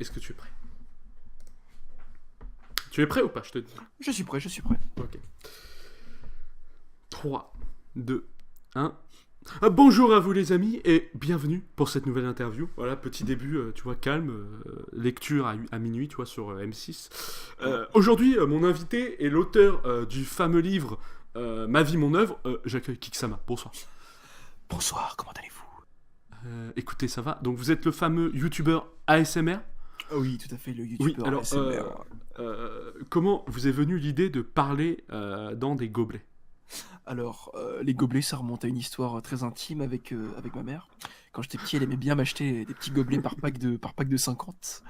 est-ce que tu es prêt? Tu es prêt ou pas, je te dis? Je suis prêt. Ok. 3, 2, 1. Bonjour à vous les amis et bienvenue pour cette nouvelle interview. Voilà, petit début, tu vois, calme, lecture à minuit, tu vois, sur M6. Aujourd'hui, mon invité est l'auteur du fameux livre Ma vie, mon œuvre. J'accueille Kiksama. Bonsoir. Bonsoir, comment allez-vous? Écoutez, ça va. Donc vous êtes le fameux youtubeur ASMR? Oui, tout à fait, le Oui, youtubeur alors, ASMR. comment vous est venue l'idée de parler dans des gobelets? Alors, les gobelets, ça remonte à une histoire très intime avec ma mère. Quand j'étais petit, elle aimait bien m'acheter des petits gobelets par pack de 50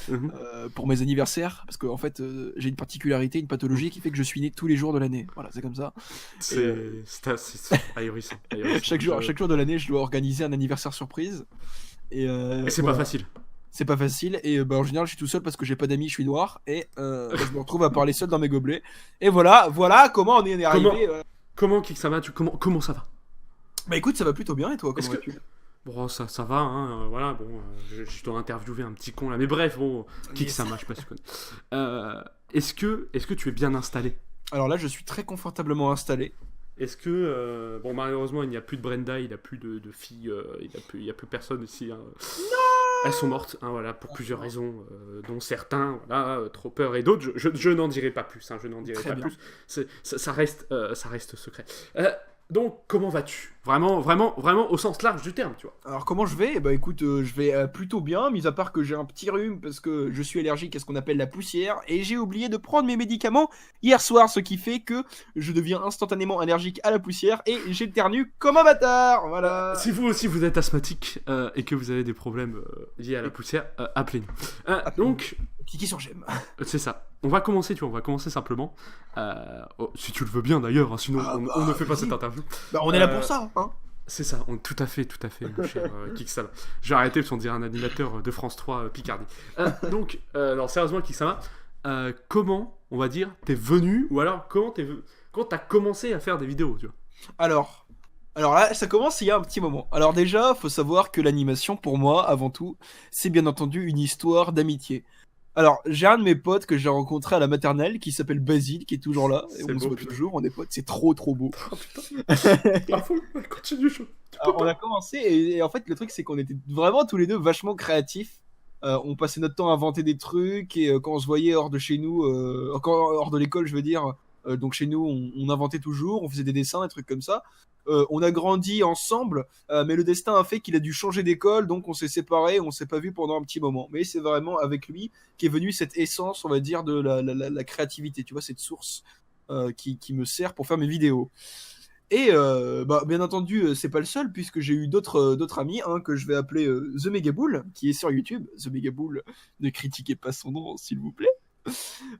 Mhm. pour mes anniversaires. Parce qu'en fait, j'ai une particularité, une pathologie qui fait que je suis né tous les jours de l'année. Voilà, c'est comme ça. C'est ahurissant. Chaque jour de l'année, je dois organiser un anniversaire surprise. Et c'est voilà. pas facile. C'est pas facile, et en général je suis tout seul parce que j'ai pas d'amis, je suis noir, et je me retrouve à parler seul dans mes gobelets. Et voilà comment on est arrivé. Comment Kiksama, comment ça va? Bah écoute, ça va plutôt bien, et toi, Est-ce comment que- vas-tu? Bon, ça va, hein, voilà, bon, je dois interviewer un petit con là, mais bref, bon, Kiksama, je sais pas si tu connais. Est-ce que tu es bien installé? Alors là, je suis très confortablement installé. Est-ce que, bon, malheureusement, il n'y a plus de Brenda, il n'y a plus de filles, il y a plus personne ici. Hein. Elles sont mortes, hein, voilà, pour plusieurs raisons, dont certains, voilà, trop peur, et d'autres, je n'en dirai pas plus, hein, je n'en dirai Très pas bien. plus. Ça reste secret. Donc, comment vas-tu? Vraiment au sens large du terme, tu vois. Alors comment je vais? Bah écoute, je vais plutôt bien, mis à part que j'ai un petit rhume parce que je suis allergique à ce qu'on appelle la poussière, et j'ai oublié de prendre mes médicaments hier soir, ce qui fait que je deviens instantanément allergique à la poussière, et j'éternue comme un bâtard, voilà. Si vous aussi vous êtes asthmatique et que vous avez des problèmes liés à la poussière, appelez-nous. Donc, Cliquez sur j'aime. c'est ça. On va commencer simplement. Si tu le veux bien d'ailleurs, hein, sinon on ne fait pas vas-y. cette interview. Bah on est là pour ça, hein. C'est ça, tout à fait, mon cher Kiksama. Je vais arrêter parce qu'on dirait un animateur de France 3 Picardie. Donc, non, sérieusement, Kiksama, comment, on va dire, t'es venu, ou alors quand t'as commencé à faire des vidéos, tu vois? Alors là, ça commence il y a un petit moment. Alors déjà, faut savoir que l'animation, pour moi, avant tout, c'est bien entendu une histoire d'amitié. Alors, j'ai un de mes potes que j'ai rencontré à la maternelle qui s'appelle Basile, qui est toujours là. Et C'est on se beau, voit putain. toujours, on est potes, c'est trop beau. Oh putain, bravo, continue, tu peux Alors, on pas. a commencé, et en fait, le truc, c'est qu'on était vraiment tous les deux vachement créatifs. On passait notre temps à inventer des trucs, et quand on se voyait hors de chez nous, hors de l'école, je veux dire, donc chez nous, on inventait toujours, on faisait des dessins, des trucs comme ça. On a grandi ensemble, mais le destin a fait qu'il a dû changer d'école, donc on s'est séparés, on s'est pas vu pendant un petit moment. Mais c'est vraiment avec lui qu'est venue cette essence, on va dire, de la créativité, tu vois, cette source qui me sert pour faire mes vidéos. Et bien entendu, c'est pas le seul, puisque j'ai eu d'autres amis, hein, que je vais appeler The Megabull, qui est sur YouTube. The Megabull, ne critiquez pas son nom, s'il vous plaît.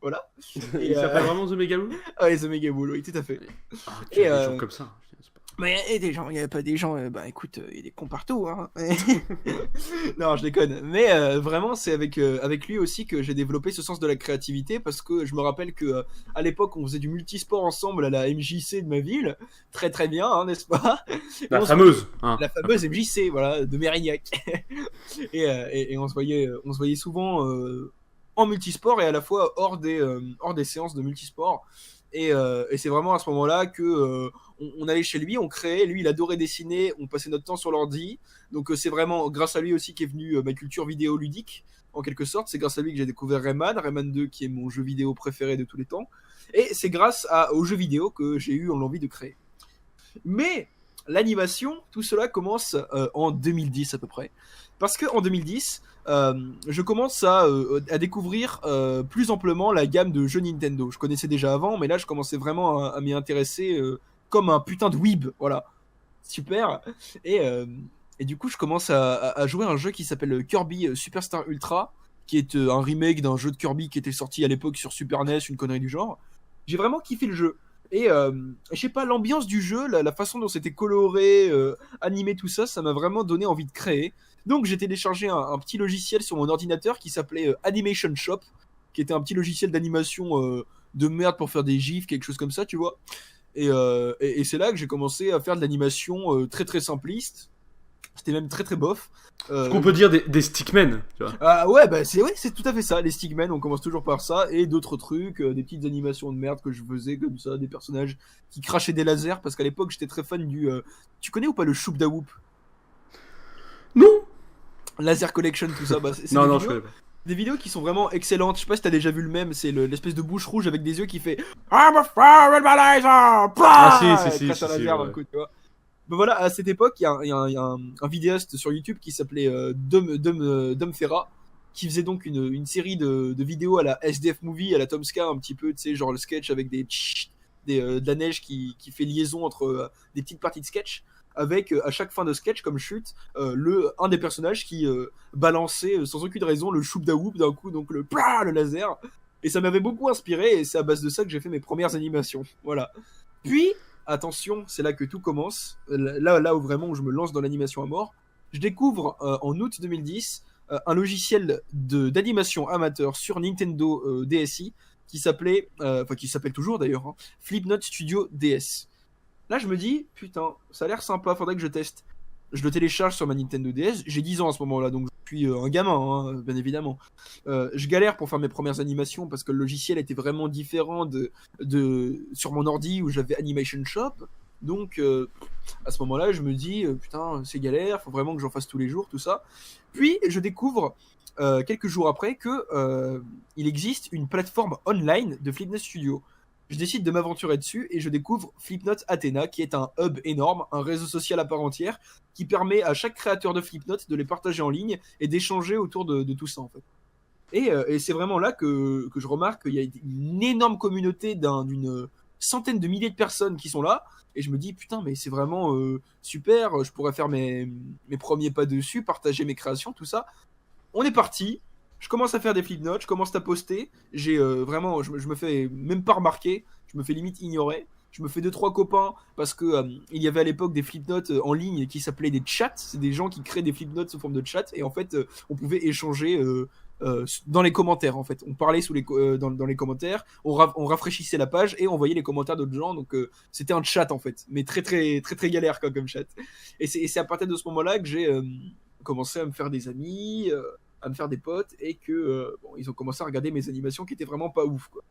Voilà. Il s'appelle vraiment The Megaloo? Ah, et The Megabull, oui, tout à fait. Ah, tu Et, as des gens comme ça. C'est pas- Mais il y a des gens, il n'y a pas des gens, bah écoute, il y a des cons partout, hein. Non, je déconne. Mais vraiment, c'est avec lui aussi que j'ai développé ce sens de la créativité, parce que je me rappelle que à l'époque, on faisait du multisport ensemble à la MJC de ma ville. Très très bien, hein, n'est-ce pas? Et on se- Hein. La fameuse MJC, voilà, de Mérignac. Et on se voyait souvent en multisport, et à la fois hors des séances de multisport. Et c'est vraiment à ce moment-là que on allait chez lui, on créait. Lui, il adorait dessiner, on passait notre temps sur l'ordi. Donc c'est vraiment grâce à lui aussi qu'est venue ma culture vidéoludique, en quelque sorte. C'est grâce à lui que j'ai découvert Rayman 2, qui est mon jeu vidéo préféré de tous les temps. Et c'est grâce aux jeux vidéo que j'ai eu l'envie de créer. Mais l'animation, tout cela commence en 2010 à peu près. Parce qu'en 2010, je commence à découvrir plus amplement la gamme de jeux Nintendo. Je connaissais déjà avant, mais là je commençais vraiment à m'y intéresser comme un putain de weeb. Voilà. Super. Et du coup, je commence à jouer à un jeu qui s'appelle Kirby Superstar Ultra, qui est un remake d'un jeu de Kirby qui était sorti à l'époque sur Super NES, une connerie du genre. J'ai vraiment kiffé le jeu. Et je sais pas, l'ambiance du jeu, la façon dont c'était coloré, animé, tout ça, ça m'a vraiment donné envie de créer. Donc j'ai téléchargé un petit logiciel sur mon ordinateur qui s'appelait Animation Shop, qui était un petit logiciel d'animation de merde pour faire des gifs, quelque chose comme ça, tu vois. Et c'est là que j'ai commencé à faire de l'animation très très simpliste. C'était même très très bof. Ce qu'on peut dire des stickmen, tu vois. Ouais, bah c'est tout à fait ça. Les stickmen, on commence toujours par ça. Et d'autres trucs, des petites animations de merde que je faisais comme ça, des personnages qui crachaient des lasers. Parce qu'à l'époque, j'étais très fan du. Tu connais ou pas le Shoop Da Whoop? Non. Laser Collection, tout ça. Bah, c'est Non, je connais pas. des vidéos qui sont vraiment excellentes. Je sais pas si t'as déjà vu le même. C'est l'espèce de bouche rouge avec des yeux qui fait I'm a fire with my laser! Si, Crache un laser d'un coup, tu vois. Ben voilà, à cette époque, il y a un vidéaste sur YouTube qui s'appelait Dom Ferra, qui faisait donc une série de vidéos à la SDF Movie, à la Tomska, un petit peu, tu sais, genre le sketch avec de la neige qui fait liaison entre des petites parties de sketch, avec à chaque fin de sketch, comme chute, un des personnages qui balançait sans aucune raison le Shoop Da Whoop d'un coup, donc le laser. Et ça m'avait beaucoup inspiré, et c'est à base de ça que j'ai fait mes premières animations. Voilà. Puis, attention, c'est là que tout commence. Là où vraiment où je me lance dans l'animation à mort. Je découvre en août 2010 un logiciel d'animation amateur sur Nintendo DSi qui s'appelait, qui s'appelle toujours d'ailleurs, hein, Flipnote Studio DS. Là, je me dis, putain, ça a l'air sympa, faudrait que je teste. Je le télécharge sur ma Nintendo DS. J'ai 10 ans à ce moment-là, donc je suis un gamin, hein, bien évidemment. Je galère pour faire mes premières animations parce que le logiciel était vraiment différent sur mon ordi où j'avais Animation Shop. Donc, à ce moment-là, je me dis, putain, c'est galère, faut vraiment que j'en fasse tous les jours, tout ça. Puis, je découvre, quelques jours après, que il existe une plateforme online de Flipnote Studio. Je décide de m'aventurer dessus et je découvre Flipnote Athena, qui est un hub énorme, un réseau social à part entière, qui permet à chaque créateur de Flipnote de les partager en ligne et d'échanger autour de tout ça, en fait. Et c'est vraiment là que je remarque qu'il y a une énorme communauté d'une centaine de milliers de personnes qui sont là. Et je me dis, putain, mais c'est vraiment super, je pourrais faire mes premiers pas dessus, partager mes créations, tout ça. On est parti. Je commence à faire des flipnotes, je commence à poster. J'ai vraiment, je me fais même pas remarquer, je me fais limite ignorer. Je me fais 2-3 copains parce que il y avait à l'époque des flipnotes en ligne qui s'appelaient des chats. C'est des gens qui créent des flipnotes sous forme de chat et en fait on pouvait échanger dans les commentaires. En fait, on parlait dans les commentaires, on rafraîchissait la page et on voyait les commentaires d'autres gens. Donc c'était un chat en fait, mais très très très très galère quoi, comme chat. Et c'est à partir de ce moment-là que j'ai commencé à me faire des amis. À me faire des potes et que ils ont commencé à regarder mes animations qui étaient vraiment pas ouf quoi.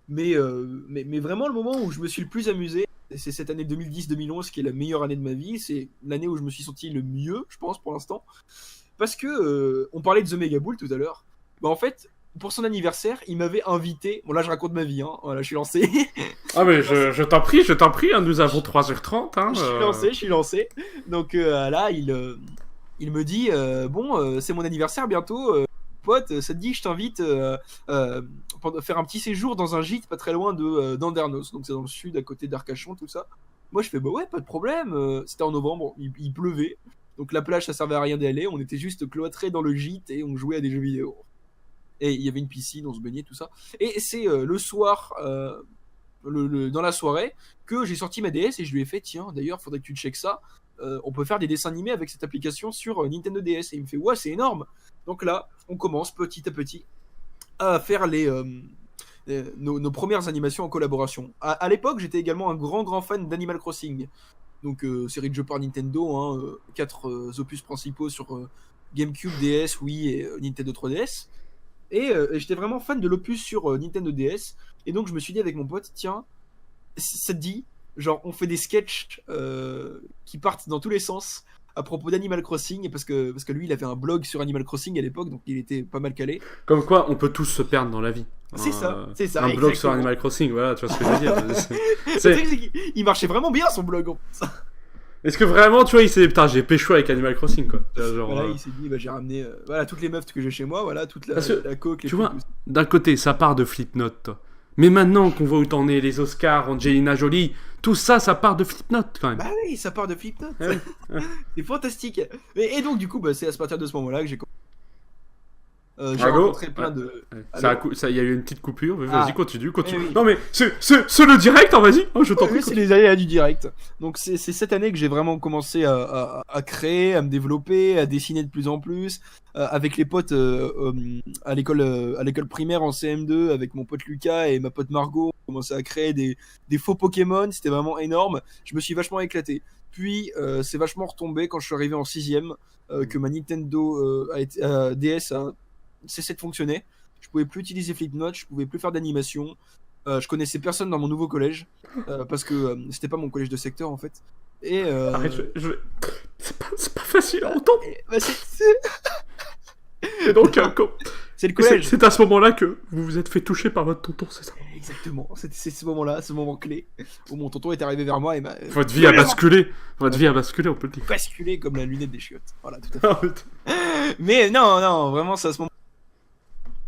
Mais vraiment le moment où je me suis le plus amusé, c'est cette année 2010-2011 qui est la meilleure année de ma vie, c'est l'année où je me suis senti le mieux je pense pour l'instant, parce que on parlait de The Mega Bull tout à l'heure. Bah en fait pour son anniversaire il m'avait invité, bon là je raconte ma vie hein, voilà je suis lancé. Ah mais je t'en prie hein, nous avons 3h30 hein, je suis lancé donc là il me dit c'est mon anniversaire bientôt, pote, ça te dit que je t'invite faire un petit séjour dans un gîte pas très loin d'Andernos, donc c'est dans le sud à côté d'Arcachon tout ça. Moi je fais bah ouais pas de problème, c'était en novembre, il pleuvait, donc la plage ça servait à rien d'y aller, on était juste cloîtrés dans le gîte et on jouait à des jeux vidéo. Et il y avait une piscine, on se baignait tout ça. Et c'est le soir, dans la soirée, que j'ai sorti ma DS et je lui ai fait tiens d'ailleurs faudrait que tu checkes ça. On peut faire des dessins animés avec cette application sur Nintendo DS. Et il me fait ouais c'est énorme. Donc là on commence petit à petit à faire nos premières animations en collaboration. À l'époque j'étais également un grand fan d'Animal Crossing, donc série de jeux par Nintendo, hein, 4 opus principaux sur GameCube, DS, Wii et Nintendo 3DS. Et j'étais vraiment fan de l'opus sur Nintendo DS. Et donc je me suis dit avec mon pote tiens ça te dit, genre on fait des sketchs qui partent dans tous les sens à propos d'Animal Crossing, parce que lui il avait un blog sur Animal Crossing à l'époque, donc il était pas mal calé. Comme quoi on peut tous se perdre dans la vie. C'est ça. Un blog sur Animal Crossing, voilà, tu vois ce que je veux dire. Le truc, c'est qu'il marchait vraiment bien son blog en fait. Est-ce que vraiment, tu vois, il s'est dit, putain, j'ai pécho avec Animal Crossing, quoi. Genre, voilà, il s'est dit, bah, j'ai ramené voilà, toutes les meufs que j'ai chez moi, voilà, toute la coke. Tu vois, d'un côté, ça part de Flipnote, toi. Mais maintenant qu'on voit où t'en es, les Oscars, Angelina Jolie, tout ça, ça part de Flipnote, quand même. Bah oui, ça part de Flipnote. C'est fantastique. Et donc, du coup, bah, c'est à partir de ce moment-là que j'ai j'ai rencontré plein de... Il y a eu une petite coupure, vas-y, continue. Oui. Non mais, c'est le direct, hein, vas-y, je t'en prie. Oui, c'est les aléas du direct. Donc c'est cette année que j'ai vraiment commencé à créer, à me développer, à dessiner de plus en plus, avec les potes à l'école primaire en CM2, avec mon pote Lucas et ma pote Margot, on commençait à créer des faux Pokémon, c'était vraiment énorme, je me suis vachement éclaté. Puis c'est vachement retombé quand je suis arrivé en 6ème, que ma Nintendo DS a cessé de fonctionner. Je pouvais plus utiliser Flipnote, je pouvais plus faire d'animation. Je connaissais personne dans mon nouveau collège parce que c'était pas mon collège de secteur en fait. Et Arrête, c'est pas facile à entendre. bah, Et donc, c'est le collège. c'est à ce moment-là que vous vous êtes fait toucher par votre tonton, c'est ça? Exactement, c'est ce moment-là, ce moment clé où mon tonton est arrivé vers moi et m'a Votre vie a basculé. Votre vie a basculé, on peut le dire. basculé comme la lunette des chiottes. Voilà, tout à fait. Mais non, vraiment, c'est à ce moment.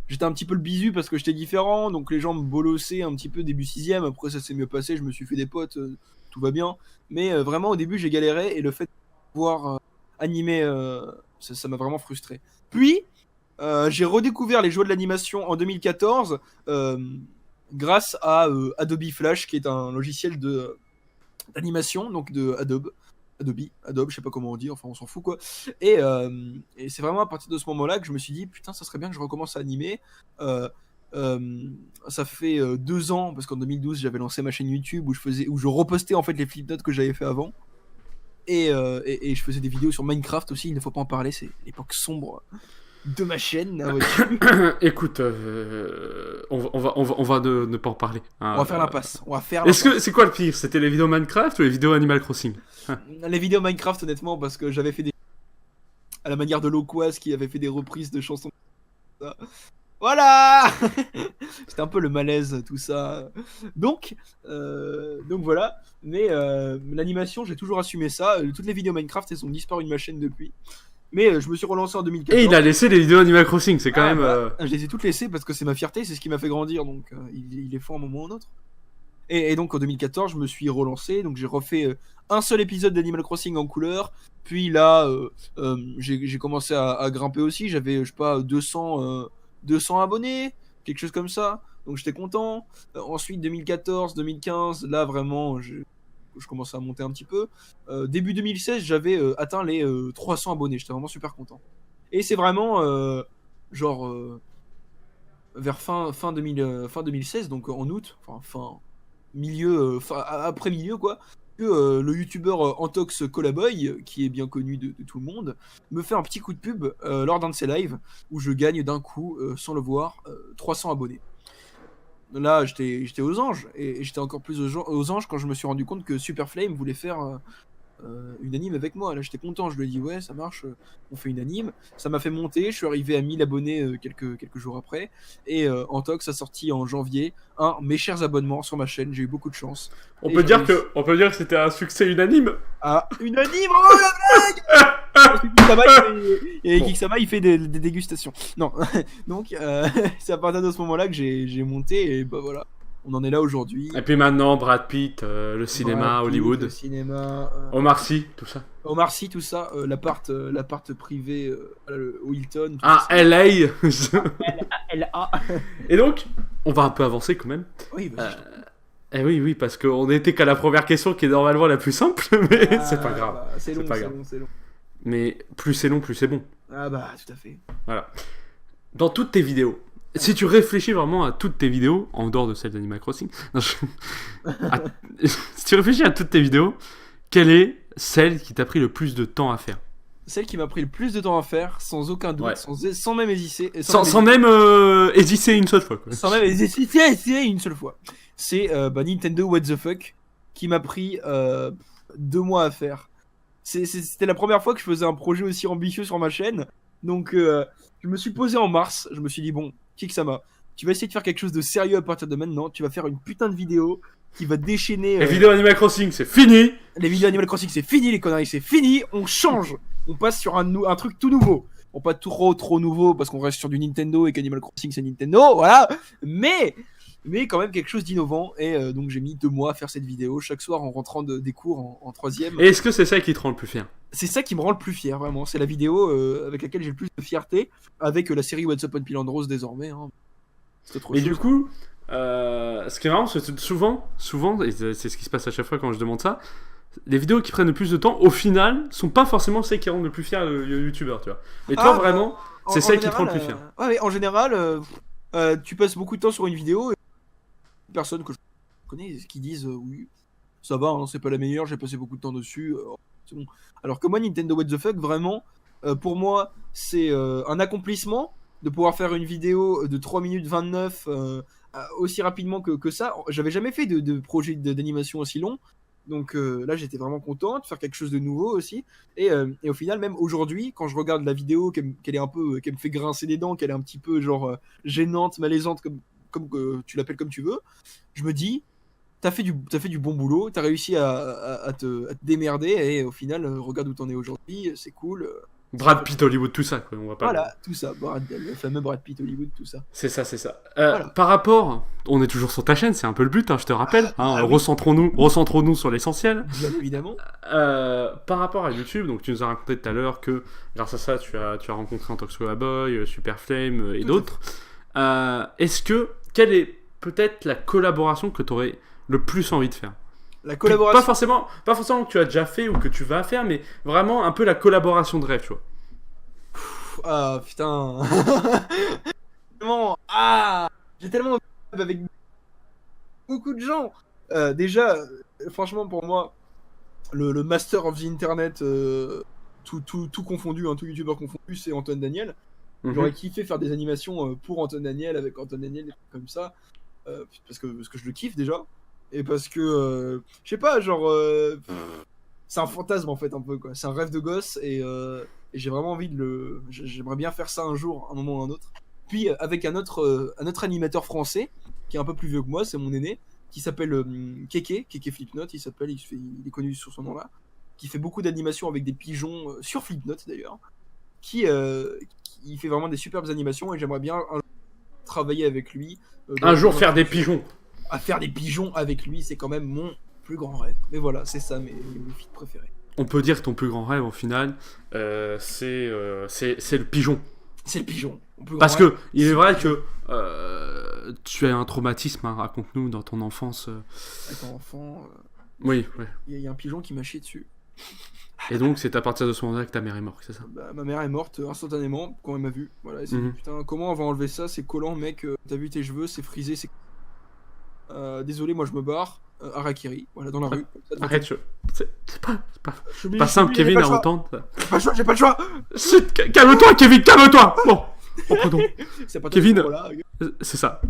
J'étais un petit peu le bisu parce que j'étais différent, donc les gens me bolossaient un petit peu début 6ème. Après, ça s'est mieux passé, je me suis fait des potes, tout va bien. Mais vraiment, au début, j'ai galéré et le fait de pouvoir animer, ça m'a vraiment frustré. Puis, j'ai redécouvert les joies de l'animation en 2014 grâce à Adobe Flash, qui est un logiciel d'animation, donc de Adobe, je sais pas comment on dit, enfin on s'en fout quoi. Et c'est vraiment à partir de ce moment-là que je me suis dit putain, ça serait bien que je recommence à animer. Ça fait 2 ans, parce qu'en 2012 j'avais lancé ma chaîne YouTube où je repostais en fait les flipnotes que j'avais fait avant. Et je faisais des vidéos sur Minecraft aussi, il ne faut pas en parler, c'est l'époque sombre de ma chaîne. Écoute, on va ne pas en parler. Hein. On va faire l'impasse. Est-ce que c'est quoi le pire? C'était les vidéos Minecraft ou les vidéos Animal Crossing? Les vidéos Minecraft, honnêtement, parce que j'avais fait des à la manière de Loquaz qui avait fait des reprises de chansons. Voilà. C'était un peu le malaise, tout ça. Donc voilà. Mais l'animation, j'ai toujours assumé ça. Toutes les vidéos Minecraft, elles ont disparu de ma chaîne depuis. Mais je me suis relancé en 2014. Et il a laissé les vidéos Animal Crossing, c'est quand même. Je les ai toutes laissées parce que c'est ma fierté, c'est ce qui m'a fait grandir, donc il est fort à un moment ou à un autre. Et donc en 2014, je me suis relancé, donc j'ai refait un seul épisode d'Animal Crossing en couleur. Puis là, j'ai commencé à grimper aussi. J'avais, je sais pas, 200 abonnés, quelque chose comme ça. Donc j'étais content. Ensuite, 2014, 2015, là vraiment, je commençais à monter un petit peu. Début 2016, j'avais atteint les 300 abonnés. J'étais vraiment super content. Et c'est vraiment vers fin 2016, donc en août, après milieu quoi, que le youtubeur Antox Colaboy, qui est bien connu de tout le monde, me fait un petit coup de pub lors d'un de ses lives où je gagne d'un coup, sans le voir, 300 abonnés. Là, j'étais aux anges, et j'étais encore plus aux anges quand je me suis rendu compte que Super Flame voulait faire une anime avec moi. Là, j'étais content, je lui ai dit ouais, ça marche, on fait une anime. Ça m'a fait monter, je suis arrivé à 1000 abonnés quelques jours après, et Antox a sorti en janvier mes chers abonnements sur ma chaîne. J'ai eu beaucoup de chance. On peut dire que c'était un succès unanime. Ah, unanime, oh la blague. Et Geeksama, il fait des dégustations. Non, donc c'est à partir de ce moment-là que j'ai monté, et bah voilà, on en est là aujourd'hui. Et puis maintenant, Brad Pitt, le cinéma, Hollywood, le cinéma, Omar Sy, tout ça. Omar Sy, tout ça, l'appart privé au Hilton. LA. LA. Et donc, on va un peu avancer quand même. Oui, vas-y. Oui, parce qu'on n'était qu'à la première question qui est normalement la plus simple, mais c'est pas grave. Bah, c'est long. Mais plus c'est long, plus c'est bon. Ah bah, tout à fait. Voilà. Dans toutes tes vidéos, si tu réfléchis vraiment à toutes tes vidéos, en dehors de celles d'Animal Crossing, si tu réfléchis à toutes tes vidéos, quelle est celle qui t'a pris le plus de temps à faire? Celle qui m'a pris le plus de temps à faire, sans aucun doute, ouais. sans même hésiter. Sans même hésiter une seule fois. Quoi. Sans même hésiter une seule fois. C'est Nintendo What the Fuck, qui m'a pris 2 mois à faire. C'était la première fois que je faisais un projet aussi ambitieux sur ma chaîne. Donc je me suis posé en mars, je me suis dit bon, Geeksama, tu vas essayer de faire quelque chose de sérieux à partir de maintenant, tu vas faire une putain de vidéo qui va déchaîner... Les vidéos Animal Crossing, c'est fini. Les vidéos Animal Crossing, c'est fini, les conneries, c'est fini, on change. On passe sur un truc tout nouveau. Bon, pas trop nouveau, parce qu'on reste sur du Nintendo et qu'Animal Crossing c'est Nintendo, voilà. Mais quand même quelque chose d'innovant, et donc j'ai mis 2 mois à faire cette vidéo, chaque soir en rentrant des cours en 3ème. Et est-ce que c'est ça qui te rend le plus fier? C'est ça qui me rend le plus fier, vraiment. C'est la vidéo avec laquelle j'ai le plus de fierté, avec la série What's Up on Pilandros désormais. Hein. Et du coup, ce qui est marrant, c'est que souvent, et c'est ce qui se passe à chaque fois quand je demande ça, les vidéos qui prennent le plus de temps, au final, sont pas forcément celles qui rendent le plus fier le youtubeur, tu vois. Mais toi, vraiment, c'est celle qui te rend le plus fier. Ouais, en général, tu passes beaucoup de temps sur une vidéo, et personnes que je connais qui disent oui, ça va, hein, c'est pas la meilleure, j'ai passé beaucoup de temps dessus, c'est bon. Alors que moi, Nintendo What the Fuck, vraiment, pour moi, c'est un accomplissement de pouvoir faire une vidéo de 3 minutes 29 aussi rapidement que ça. J'avais jamais fait de projet d'animation aussi long. Donc là, j'étais vraiment content de faire quelque chose de nouveau aussi. Et au final, même aujourd'hui, quand je regarde la vidéo, qu'elle est un peu, qu'elle me fait grincer des dents, qu'elle est un petit peu genre gênante, malaisante, comme tu l'appelles comme tu veux, je me dis, t'as fait du bon boulot, t'as réussi à te démerder, et au final, regarde où t'en es aujourd'hui, c'est cool. Brad Pitt Hollywood, tout ça, quoi. On va pas. Voilà, tout ça, le fameux Brad Pitt Hollywood, tout ça. C'est ça, c'est ça. Voilà. Par rapport, on est toujours sur ta chaîne, c'est un peu le but, hein, je te rappelle. Hein, oui. recentrons-nous sur l'essentiel. Bien évidemment. Par rapport à YouTube, donc tu nous as raconté tout à l'heure que grâce à ça, tu as rencontré un Toxo Boy, Super Flame et Tout d'autres. Quelle est peut-être la collaboration que tu aurais le plus envie de faire? La collaboration. Pas forcément que tu as déjà fait ou que tu vas faire, mais vraiment un peu la collaboration de rêve, tu vois. Ah putain. J'ai tellement avec beaucoup de gens. Déjà, franchement, pour moi, le master of the internet, tout confondu, hein, tout youtubeur confondu, c'est Antoine Daniel. J'aurais kiffé faire des animations pour Antoine Daniel, avec Antoine Daniel, des trucs comme ça, parce que je le kiffe déjà, et parce que je sais pas, genre c'est un fantasme en fait un peu, quoi. C'est un rêve de gosse, et j'ai vraiment envie j'aimerais bien faire ça un jour, un moment ou un autre. Puis avec un autre animateur français qui est un peu plus vieux que moi, c'est mon aîné, qui s'appelle Keke Flipnote, il est connu sur son nom là, qui fait beaucoup d'animations avec des pigeons sur Flipnote d'ailleurs, qui fait vraiment des superbes animations, et j'aimerais bien travailler avec lui. Un jour faire des pigeons. À faire des pigeons avec lui, c'est quand même mon plus grand rêve. Mais voilà, c'est ça mes feats préférés. On peut dire que ton plus grand rêve, au final, c'est le pigeon. C'est le pigeon. Parce que il est vrai que tu as un traumatisme, hein, raconte-nous, dans ton enfance. Étant enfant, oui, ouais. Il y a un pigeon qui m'a chié dessus. Et donc, c'est à partir de ce moment-là que ta mère est morte, c'est ça? Bah, ma mère est morte instantanément quand elle m'a vu. Voilà, et putain, comment on va enlever ça? C'est collant, mec. T'as vu tes cheveux, c'est frisé, c'est. Désolé, moi je me barre. Harakiri, voilà, dans la rue. Arrête, c'est pas simple, Kevin, à entendre. J'ai pas le choix. Calme-toi, Kevin, calme-toi. Bon, reprenons. C'est pas Kevin, voilà. C'est ça.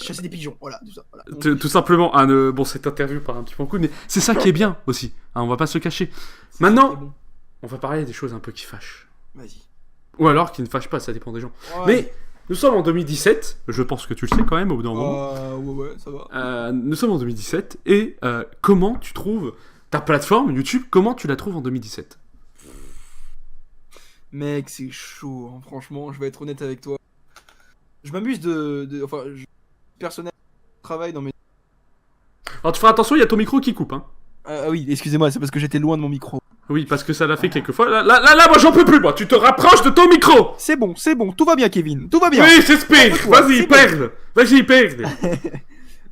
Chasser des pigeons, voilà, tout ça. Voilà. Tout simplement, bon, cette interview part un petit peu en couille, mais c'est ça qui est bien aussi. Hein, on va pas se le cacher. Maintenant, bon. On va parler des choses un peu qui fâchent. Vas-y. Ou alors qui ne fâchent pas, ça dépend des gens. Ouais. Mais nous sommes en 2017, je pense que tu le sais quand même au bout d'un moment. Ouais, ça va. Nous sommes en 2017, et comment tu trouves ta plateforme YouTube, comment tu la trouves en 2017? Mec, c'est chaud, hein. Franchement, je vais être honnête avec toi. Je m'amuse enfin, personnellement, je travaille dans mes... Alors tu feras attention, il y a ton micro qui coupe, hein. Ah oui, excusez-moi, c'est parce que j'étais loin de mon micro. Oui, parce que ça l'a fait quelques fois. Là, moi j'en peux plus, moi. Tu te rapproches de ton micro. C'est bon, tout va bien, Kevin, tout va bien. Oui, j'espère. Vas-y, perle. Vas-y, perle.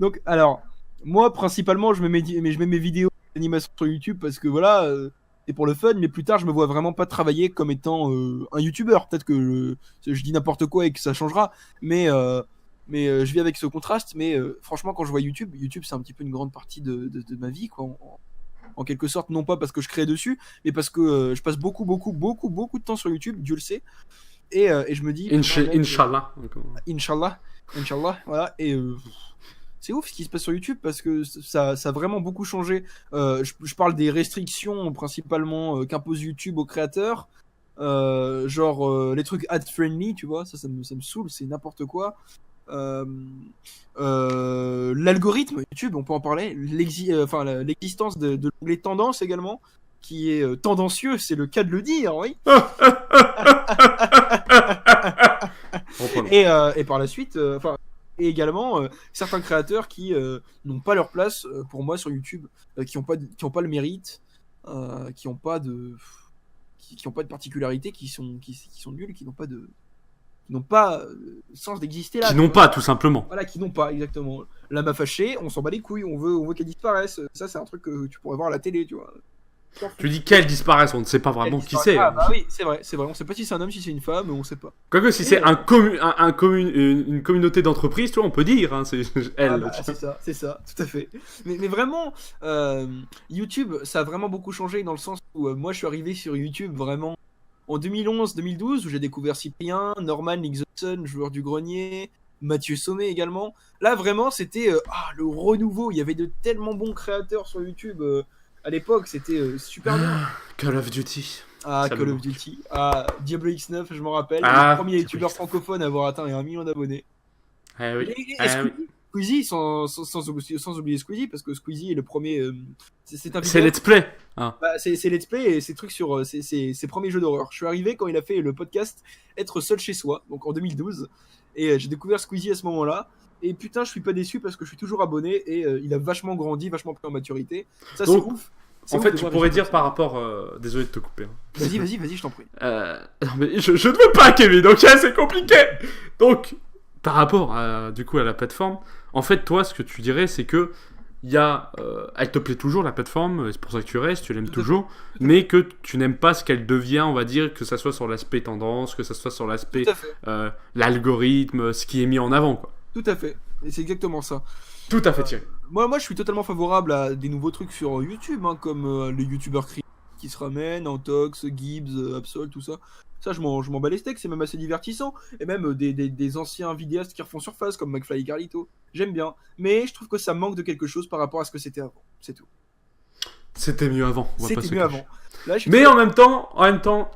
Donc, alors, moi, principalement, je mets mes vidéos d'animation sur YouTube parce que voilà, c'est pour le fun, mais plus tard, je me vois vraiment pas travailler comme étant un YouTuber. Peut-être que je dis n'importe quoi et que ça changera, mais je vis avec ce contraste. Mais franchement, quand je vois YouTube, c'est un petit peu une grande partie de ma vie, quoi. En quelque sorte, non pas parce que je crée dessus, mais parce que je passe beaucoup de temps sur YouTube, Dieu le sait. Et je me dis... Inch'Allah. Inch'Allah, voilà. Et c'est ouf ce qui se passe sur YouTube parce que ça a vraiment beaucoup changé. Je parle des restrictions principalement qu'impose YouTube aux créateurs. Les trucs ad-friendly, tu vois, ça me saoule, c'est n'importe quoi. L'algorithme YouTube, on peut en parler. L'existence de l'onglet tendance également, qui est tendancieux, c'est le cas de le dire, oui. Et par la suite, et également certains créateurs qui n'ont pas leur place pour moi sur YouTube, qui ont pas le mérite, qui n'ont pas de particularité, qui sont nuls, qui n'ont pas sens d'exister là. Qui n'ont pas, tout simplement. Voilà, qui n'ont pas, exactement. Là, m'a fâché, on s'en bat les couilles, on veut qu'elle disparaisse. Ça, c'est un truc que tu pourrais voir à la télé, tu vois. Tu dis qu'elle disparaisse, on ne sait pas vraiment qui c'est. Ah bah oui, c'est vrai. On sait pas si c'est un homme, si c'est une femme, on sait pas. Quoique si c'est une communauté d'entreprise, tu vois, on peut dire, hein, c'est elle. Ah bah, c'est ça, tout à fait. Mais vraiment, YouTube, ça a vraiment beaucoup changé dans le sens où moi je suis arrivé sur YouTube vraiment en 2011-2012 où j'ai découvert Cyprien, Norman, Nick the Sun, joueur du grenier, Mathieu Sommet également. Là vraiment c'était le renouveau, il y avait de tellement bons créateurs sur YouTube à l'époque, c'était super bien. Call of Duty. Call of Duty. Diablo X9, je m'en rappelle. Le premier youtubeur francophone à avoir atteint 1 million d'abonnés. Ah oui. Squeezie, sans oublier Squeezie, parce que Squeezie est le premier. C'est Let's Play. C'est Let's Play et ses trucs sur ses premiers jeux d'horreur. Je suis arrivé quand il a fait le podcast Être seul chez soi, donc en 2012. Et j'ai découvert Squeezie à ce moment-là. Et putain, je suis pas déçu parce que je suis toujours abonné et il a vachement grandi, vachement pris en maturité. Ça, c'est ouf. En fait, tu pourrais dire par rapport. Désolé de te couper. Hein. Vas-y, je t'en prie. Non, mais je ne veux pas, Kevin, donc c'est compliqué. Donc, par rapport à la plateforme, en fait, toi, ce que tu dirais, c'est que elle te plaît toujours, la plateforme, c'est pour ça que tu restes, tu l'aimes toujours, mais que tu n'aimes pas ce qu'elle devient, on va dire, que ça soit sur l'aspect tendance, que ça soit sur l'aspect l'algorithme, ce qui est mis en avant, quoi. Tout à fait, et c'est exactement ça. Tout à fait, Thierry. Moi, je suis totalement favorable à des nouveaux trucs sur YouTube, hein, comme les youtubeurs qui se ramènent, Antox, Gibbs, Absol, tout ça. Ça, je m'en bats les steaks, c'est même assez divertissant. Et même des anciens vidéastes qui refont surface, comme McFly et Carlito. J'aime bien. Mais je trouve que ça manque de quelque chose par rapport à ce que c'était avant. C'est tout. C'était mieux avant. C'était mieux avant. Là, mais en même temps,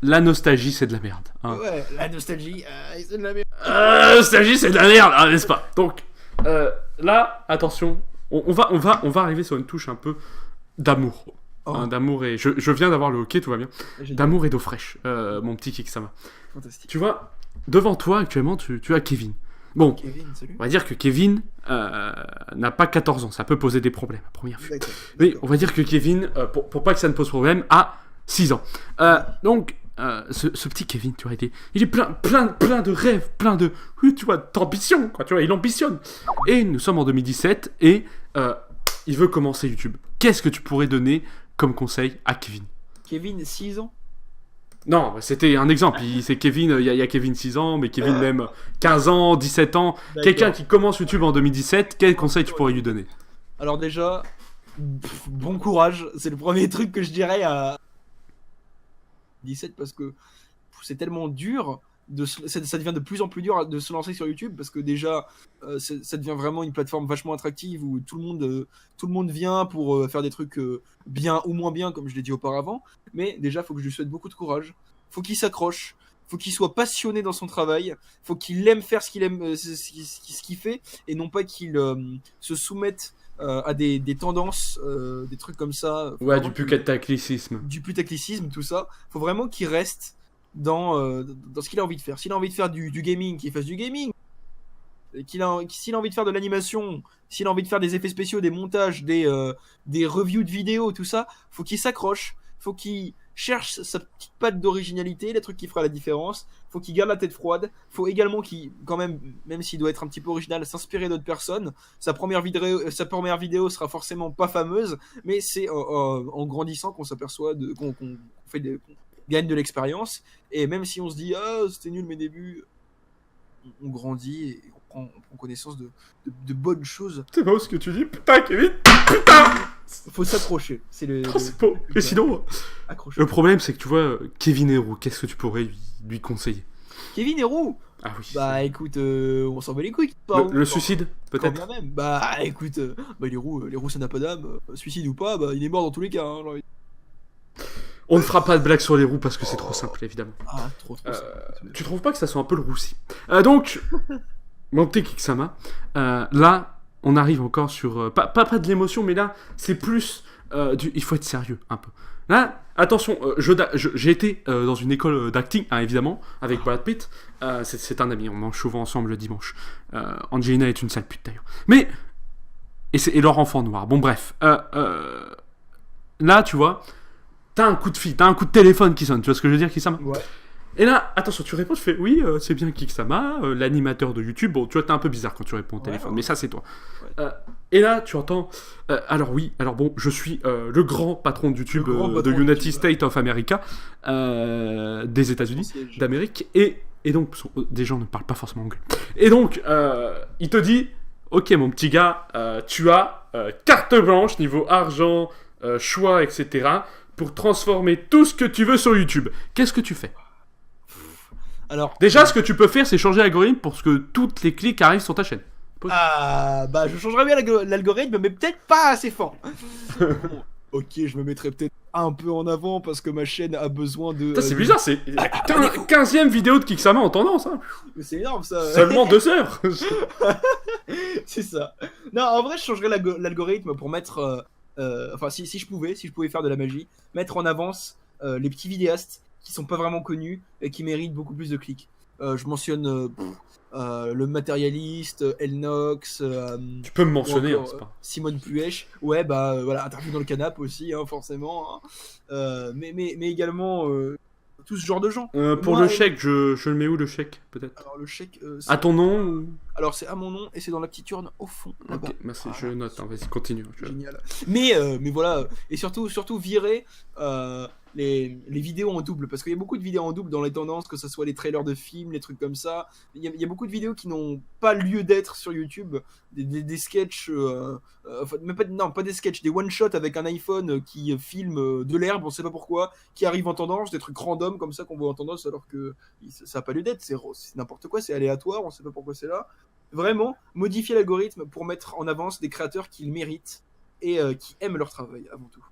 la nostalgie, c'est de la merde. Hein. Ouais, la nostalgie, c'est de la merde. La nostalgie, c'est de la merde, hein, n'est-ce pas? Donc, là, attention, on va arriver sur une touche un peu d'amour. Hein, d'amour et... Je viens d'avoir le hockey, tout va bien. D'amour et d'eau fraîche, mon petit Kiksama. Fantastique. Tu vois, devant toi, actuellement, tu as Kevin. Bon, Kevin, on va dire que Kevin n'a pas 14 ans. Ça peut poser des problèmes à première vue. Mais on va dire que Kevin, pour pas que ça ne pose problème, a 6 ans. Donc, ce petit Kevin, tu vois, il est plein de rêves, plein de... Tu vois, d'ambition, quoi. Tu vois, il ambitionne. Et nous sommes en 2017 et il veut commencer YouTube. Qu'est-ce que tu pourrais donner comme conseil à Kevin? Kevin, 6 ans? Non, c'était un exemple. C'est Kevin, il y a Kevin 6 ans, mais Kevin même 15 ans, 17 ans. D'accord. Quelqu'un qui commence YouTube en 2017, quel conseil tu pourrais lui donner? Alors déjà, bon courage. C'est le premier truc que je dirais à 17 parce que c'est tellement dur. Ça devient de plus en plus dur de se lancer sur YouTube parce que déjà ça devient vraiment une plateforme vachement attractive où tout le monde vient pour faire des trucs bien ou moins bien comme je l'ai dit auparavant, mais déjà faut que je lui souhaite beaucoup de courage, faut qu'il s'accroche, faut qu'il soit passionné dans son travail, faut qu'il aime faire ce qu'il aime, ce qu'il fait et non pas qu'il se soumette à des tendances, des trucs comme ça. Ouais, du putaclicisme, tout ça. Faut vraiment qu'il reste dans ce qu'il a envie de faire. S'il a envie de faire du gaming, qu'il fasse du gaming. S'il a envie de faire de l'animation, s'il a envie de faire des effets spéciaux, des montages, des reviews de vidéos, tout ça, faut qu'il s'accroche, faut qu'il cherche sa petite patte d'originalité, les trucs qui fera la différence, faut qu'il garde la tête froide, faut également qu'il, quand même s'il doit être un petit peu original, s'inspirer d'autres personnes. Sa première vidéo sera forcément pas fameuse, mais c'est en grandissant qu'on s'aperçoit qu'on gagne de l'expérience, et même si on se dit c'était nul mes débuts, on grandit et on prend connaissance de bonnes choses. C'est beau ce que tu dis, putain Kevin, putain. Faut s'accrocher, c'est c'est beau. Et sinon, le problème c'est que tu vois Kevin Héroux, qu'est-ce que tu pourrais lui conseiller? Kevin Héroux? Ah oui. Bah écoute, on s'en bat les couilles. Le suicide, peut-être. Quand bien même. Bah écoute, les roues ça n'a pas d'âme. Suicide ou pas, il est mort dans tous les cas. Hein, on ne fera pas de blague sur les roues parce que c'est trop simple, évidemment. Trop simple. Tu trouves pas que ça soit un peu le roussi? Donc, mon petit Kiksama, là, on arrive encore sur... pas de l'émotion, mais là, c'est plus... il faut être sérieux, un peu. Là, attention, j'ai été dans une école d'acting, hein, évidemment, avec Brad Pitt. C'est un ami, on mange souvent ensemble le dimanche. Angelina est une sale pute, d'ailleurs. Mais... Et leur enfant noir. Bon, bref. Là, tu vois... T'as un coup de fil, t'as un coup de téléphone qui sonne, tu vois ce que je veux dire, Kissam? Ouais. Et là, attention, tu réponds, tu fais oui, c'est bien Kiksama, l'animateur de YouTube. Bon, tu vois, t'es un peu bizarre quand tu réponds au téléphone, mais ça, c'est toi. Ouais. Et là, tu entends, alors oui, alors bon, je suis le grand patron de YouTube de United States of America, des États-Unis d'Amérique, et donc, des gens ne parlent pas forcément anglais. Et donc, il te dit, ok, mon petit gars, tu as carte blanche niveau argent, choix, etc., pour transformer tout ce que tu veux sur YouTube. Qu'est-ce que tu fais? Alors, déjà, ce que tu peux faire, c'est changer l'algorithme pour que toutes les clics arrivent sur ta chaîne. Ah, bah je changerais bien l'algorithme, mais peut-être pas assez fort. Bon, ok, je me mettrais peut-être un peu en avant parce que ma chaîne a besoin de. C'est bizarre, c'est la 15e vidéo de Kiksama en tendance. Hein. Mais c'est énorme ça. Seulement 2 heures. C'est ça. Non, en vrai, je changerais l'algorithme pour mettre. Enfin, si je pouvais faire de la magie, mettre en avance les petits vidéastes qui sont pas vraiment connus et qui méritent beaucoup plus de clics. Je mentionne le matérialiste, Elnox. Tu peux me mentionner, encore, c'est pas. Simone Puech. Ouais, bah voilà, interview dans le canap aussi, hein, forcément. Hein. Mais également tout ce genre de gens. Pour Moi, le chèque, je le mets où le chèque, peut-être? Alors le chèque. À ton nom ou... Alors c'est à mon nom et c'est dans la petite urne au fond. Là-bas. Ok, merci, Voilà. je note. Hein, vas-y, continue. Génial. Mais voilà, et surtout virer les vidéos en double, parce qu'il y a beaucoup de vidéos en double dans les tendances, que ce soit les trailers de films, les trucs comme ça. Il y a beaucoup de vidéos qui n'ont pas lieu d'être sur YouTube, des sketchs, enfin, mais pas des sketchs, des one-shots avec un iPhone qui filme de l'herbe, on sait pas pourquoi, qui arrivent en tendance, des trucs random comme ça qu'on voit en tendance alors que ça n'a pas lieu d'être, c'est n'importe quoi, c'est aléatoire, on sait pas pourquoi c'est là. Vraiment, modifier l'algorithme pour mettre en avance des créateurs qui le méritent et qui aiment leur travail avant tout.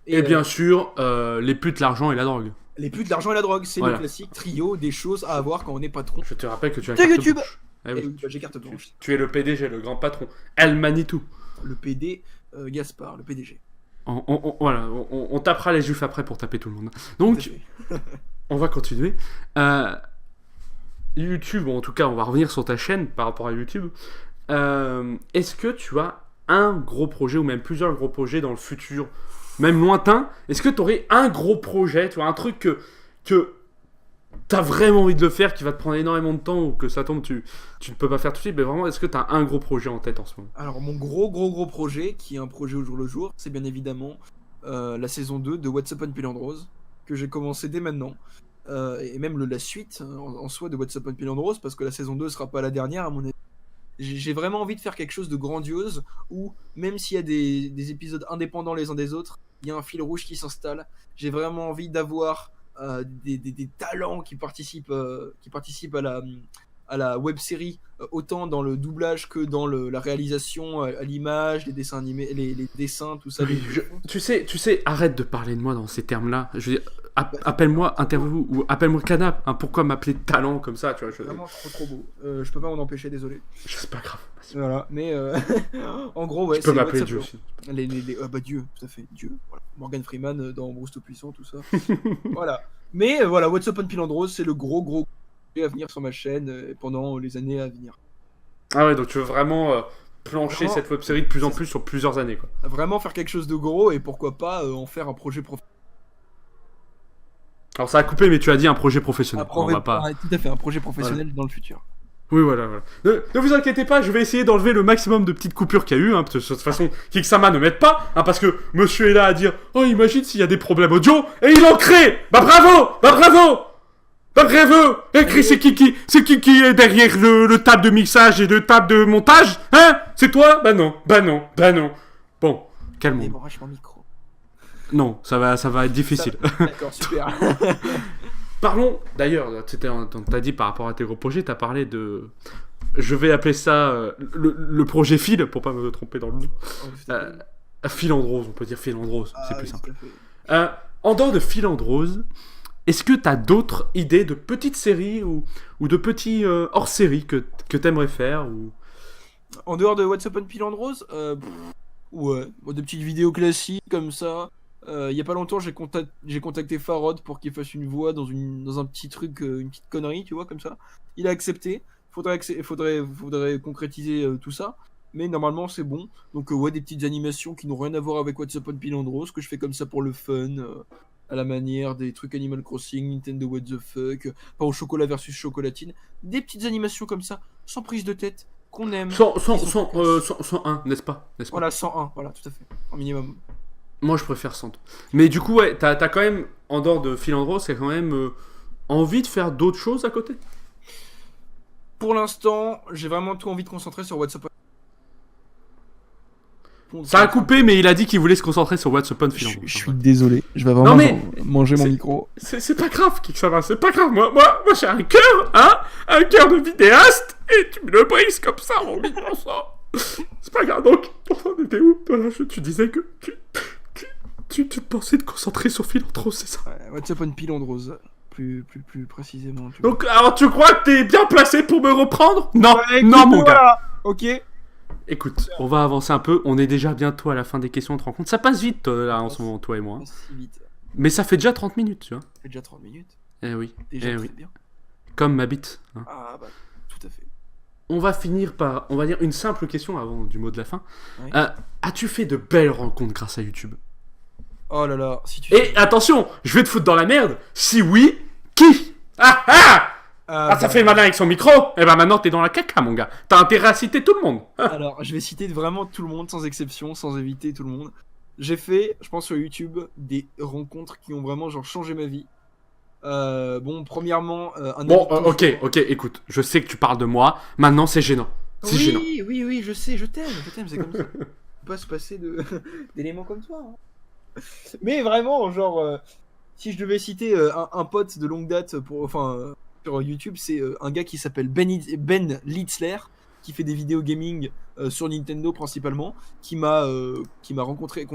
Et bien sûr, les putes, l'argent et la drogue. Les putes, l'argent et la drogue, c'est Voilà. le classique trio des choses à avoir quand on est patron. Je te rappelle que tu as De carte YouTube. blanche. Eh oui. Et oui, bah, j'ai carte blanche. Tu es le PDG, le grand patron. El Manitou. Le PD Gaspard, le PDG. Voilà, on tapera les juifs après pour taper tout le monde. Tout à Donc, fait. on va continuer. YouTube, ou en tout cas, on va revenir sur ta chaîne par rapport à YouTube. Est-ce que tu as un gros projet, ou même plusieurs gros projets dans le futur, même lointain? Est-ce que tu aurais un gros projet, tu vois, un truc que tu as vraiment envie de le faire, qui va te prendre énormément de temps, ou que ça tombe, tu ne peux pas faire tout de suite, mais vraiment, est-ce que tu as un gros projet en tête en ce moment? Alors, mon gros projet, qui est un projet au jour le jour, c'est bien évidemment la saison 2 de What's Up on Pilandrose, que j'ai commencé dès maintenant. Et même la suite en soi de What's Up on Pilandrose, parce que la saison 2 sera pas la dernière à mon avis. J'ai vraiment envie de faire quelque chose de grandiose où, même s'il y a des épisodes indépendants les uns des autres, il y a un fil rouge qui s'installe. J'ai vraiment envie d'avoir des talents qui participent à la web série, autant dans le doublage que dans la réalisation, à l'image, les dessins animés, les dessins, tout ça. Oui, tu sais, arrête de parler de moi dans ces termes-là. Je veux dire, appelle-moi interview ou appelle-moi canap. Hein, pourquoi m'appeler talent comme ça, tu vois? Vraiment trop beau. Je peux pas m'en empêcher, désolé. C'est pas grave. Voilà, mais en gros, ouais. Tu peux m'appeler Dieu aussi. Bah Dieu, tout à fait, Dieu. Voilà. Morgan Freeman dans Bruce Tout-Puissant, tout ça. Voilà. Mais voilà, What's Up on Pilandrose, c'est le gros à venir sur ma chaîne pendant les années à venir. Ah ouais, donc tu veux vraiment plancher cette web série de plus en plus sur plusieurs années, quoi. Vraiment faire quelque chose de gros et pourquoi pas en faire un projet professionnel. Alors ça a coupé, mais tu as dit un projet professionnel. On va pas... Tout à fait, un projet professionnel dans le futur. Oui, voilà. Ne vous inquiétez pas, je vais essayer d'enlever le maximum de petites coupures qu'il y a eu, hein, parce que de toute façon, Kiksama ne m'aide pas, hein, parce que monsieur est là à dire « Oh, imagine s'il y a des problèmes audio, et il en crée ! Bah bravo ! Et c'est qui est derrière le table de mixage et le table de montage? Hein? C'est toi? Bah non. Bon, calme-moi. Débranche mon micro. Non, ça va être difficile. D'accord, super. Parlons, d'ailleurs, t'as dit par rapport à tes gros projets, t'as parlé de... Je vais appeler ça le projet Phil, pour pas me tromper dans le nom. Philandrose, on peut dire Philandrose, c'est plus simple. En dehors de Philandrose, est-ce que t'as d'autres idées de petites séries ou de petits hors-séries que t'aimerais faire ou... En dehors de What's Up on Pilandrose, ouais, des petites vidéos classiques comme ça. Il y a pas longtemps, j'ai contacté Farod pour qu'il fasse une voix dans un petit truc, une petite connerie, tu vois, comme ça. Il a accepté. Faudrait concrétiser tout ça. Mais normalement, c'est bon. Donc, ouais, des petites animations qui n'ont rien à voir avec What's Up on Pilandrose, que je fais comme ça pour le fun. à la manière des trucs Animal Crossing, Nintendo What the Fuck, pas au chocolat versus chocolatine, des petites animations comme ça, sans prise de tête, qu'on aime. 101, n'est-ce pas? Voilà, 101, voilà, tout à fait, en minimum. Moi, je préfère 100. Mais du coup, ouais, t'as quand même, en dehors de Philandros, t'as quand même envie de faire d'autres choses à côté? Pour l'instant, j'ai vraiment tout envie de concentrer sur WhatsApp. Ça a coupé, mais il a dit qu'il voulait se concentrer sur What's Up on Philandros. Je suis désolé, je vais vraiment manger mon c'est- micro. C'est pas grave, Kixama, c'est pas grave. Moi j'ai un cœur, hein? Un cœur de vidéaste, et tu me le brises comme ça, mon mignon sang. C'est pas grave, donc, on était où? Voilà, tu disais que tu te pensais te concentrer sur Philandros, c'est ça? Ouais, WhatsApp on Philandros, plus précisément. Tu Donc, alors tu crois que t'es bien placé pour me reprendre? Non, Ouais, non, écoute, mon gars. voilà. Ok. Écoute, on va avancer un peu. On est déjà bientôt à la fin des questions de rencontre. Ça passe vite, là, en ce moment, toi et moi. Pas si vite. Ça Mais ça fait déjà 30 minutes, tu vois. fait déjà 30 minutes. Eh oui, Déjà eh très oui. bien. Comme ma bite. Hein. Ah bah, tout à fait. On va finir par, on va dire, une simple question avant du mot de la fin. Oui. As-tu fait de belles rencontres grâce à YouTube? Oh là là, si tu Et attention, je vais te foutre dans la merde. Si oui, qui? Ah ah! Ah, ça bah, fait le malin avec son micro. Eh ben maintenant t'es dans la caca, mon gars. T'as intérêt à citer tout le monde. Alors, je vais citer vraiment tout le monde, sans exception, sans éviter tout le monde. J'ai fait, je pense sur YouTube, des rencontres qui ont vraiment genre changé ma vie. Bon, premièrement, un Bon, ami ok, écoute. Je sais que tu parles de moi. Maintenant, c'est gênant. C'est gênant. Oui, je sais, je t'aime, c'est comme ça. On peut pas se passer d'éléments comme toi. Hein. Mais vraiment, genre, si je devais citer un pote de longue date sur YouTube, c'est un gars qui s'appelle Ben Litzler, qui fait des vidéos gaming sur Nintendo principalement, qu'on a rencontré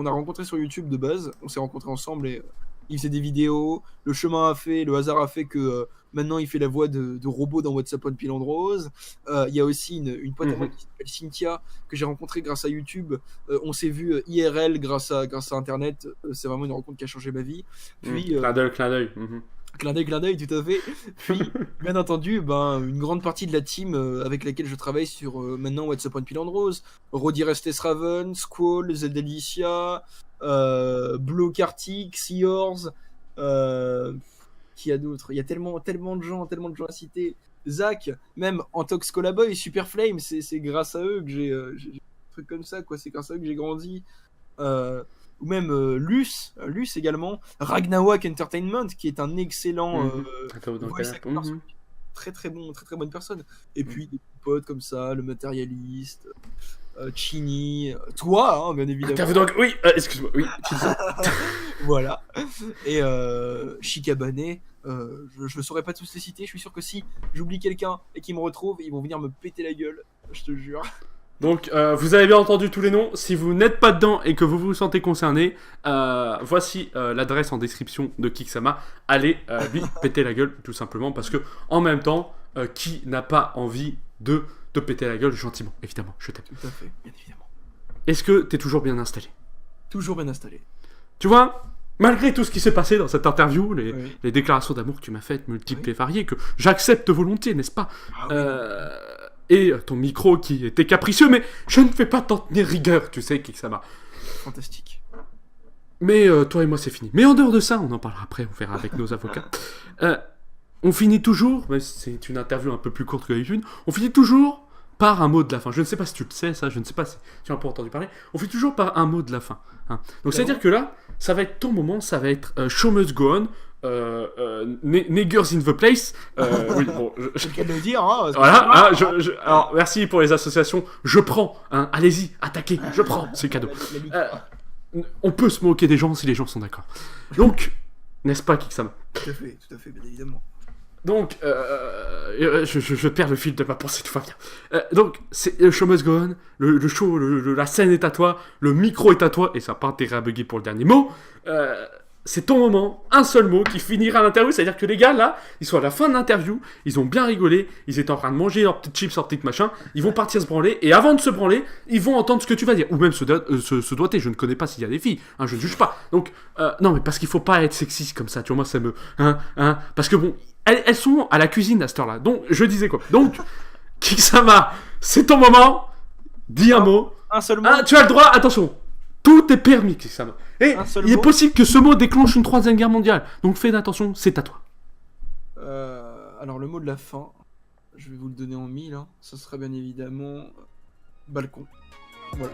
sur YouTube de base. On s'est rencontrés ensemble et il faisait des vidéos. Le hasard a fait que maintenant il fait la voix de robot dans WhatsApp on Philandros. Il y a aussi une pote à moi qui s'appelle Cynthia, que j'ai rencontrée grâce à YouTube. On s'est vu IRL grâce à Internet. C'est vraiment une rencontre qui a changé ma vie. Puis Clin d'œil. clin d'œil, tout à fait. Puis, bien entendu, une grande partie de la team avec laquelle je travaille sur maintenant WhatsApp on Philandros, Roddy Restless Raven, Squall, Zeldalicia, Blue Kartik, Seahorse, qui a d'autres? Il y a tellement de gens à citer. Zach, même Antox Colaboy, Super Flame, c'est grâce à eux que j'ai des trucs comme ça, quoi. C'est grâce à eux que j'ai grandi. Ou même Luce également, Ragnawak Entertainment, qui est un excellent voice actor, très bonne personne. Et puis des potes comme ça, le matérialiste, Chini, toi, hein, bien évidemment. Donc, oui, excuse-moi, oui. Voilà. Et Shikabane, je ne saurais pas tous les citer. Je suis sûr que si j'oublie quelqu'un et qu'ils me retrouvent, ils vont venir me péter la gueule. Je te jure. Donc, vous avez bien entendu tous les noms. Si vous n'êtes pas dedans et que vous vous sentez concerné, voici l'adresse en description de Kixama. Allez lui péter la gueule, tout simplement, parce que en même temps, qui n'a pas envie de te péter la gueule gentiment? Évidemment, je t'aime. Tout à fait, bien évidemment. Est-ce que t'es toujours bien installé? Toujours bien installé. Tu vois, malgré tout ce qui s'est passé dans cette interview, les Oui. déclarations d'amour que tu m'as faites, multiples Oui. et variées, que j'accepte volontiers, n'est-ce pas? Ah oui. Et ton micro qui était capricieux, mais je ne fais pas t'en tenir rigueur, tu sais, Kixama. Fantastique. Mais toi et moi, c'est fini. Mais en dehors de ça, on en parlera après, on verra avec nos avocats. On finit toujours, mais c'est une interview un peu plus courte que d'habitude, on finit toujours par un mot de la fin. Je ne sais pas si tu le sais, ça, je ne sais pas si tu en as pas entendu parler. On finit toujours par un mot de la fin. Hein. Donc c'est-à-dire que là, ça va être ton moment, ça va être Show Must Go On, Niggers in the Place. Oui, bon, C'est le cas de le dire, hein. voilà, alors merci pour les associations. Je prends, hein, allez-y, attaquez, je prends, c'est cadeau. On peut se moquer des gens si les gens sont d'accord. Donc, n'est-ce pas, Kixama? Tout à fait, bien évidemment. Donc, je perds le fil de ma pensée, tout va bien. Donc, c'est le Show Must Go On, le show, la scène est à toi, le micro est à toi, et ça part intérêt à bugger pour le dernier mot. C'est ton moment, un seul mot qui finira l'interview, c'est-à-dire que les gars, là, ils sont à la fin de l'interview, ils ont bien rigolé, ils étaient en train de manger leurs petites chips, leurs petites machins, ils vont partir se branler, et avant de se branler, ils vont entendre ce que tu vas dire, ou même se doiter, je ne connais pas s'il y a des filles, hein, je ne juge pas. Donc, non, mais parce qu'il faut pas être sexiste comme ça, tu vois, moi ça me... parce que bon, elles sont à la cuisine à cette heure-là, donc, je disais quoi. Donc, Kixama, c'est ton moment, dis un mot. Un seul mot. Ah, tu as le droit, attention, tout est permis, Kixama. Et Un seul il est mot possible que ce mot déclenche une troisième guerre mondiale. Donc fais attention, c'est à toi. Alors, le mot de la fin, je vais vous le donner en 1000. Hein. Ce serait bien évidemment balcon. Voilà.